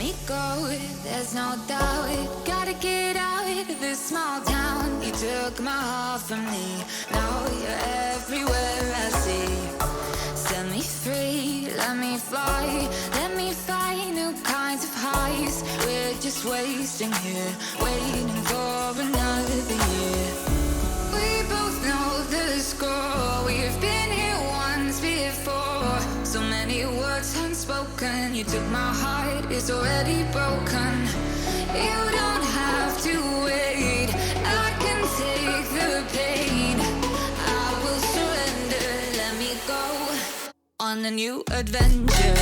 me go, there's no doubt. Gotta get out of this small town. You took my heart from me, now you're everywhere I see. Set me free, let me fly, let me find new kinds of highs. We're just wasting here, waiting for another year. We both know the score, we've been here once before. So many words unspoken, you took my heart, it's already broken. You don't have to wait, I can take the pain. I will surrender, let me go on a new adventure.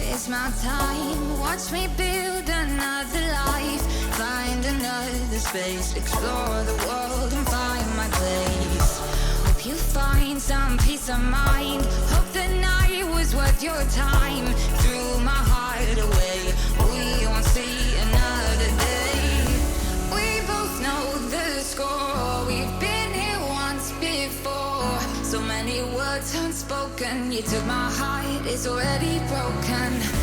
It's my time, watch me build another life. Find another space, explore the world and find my place. Hope you find some peace of mind. Hope the night was worth your time. Threw my heart away, we won't see another day. We both know the score, we've been here once before. So many words unspoken, you took my heart, it's already broken.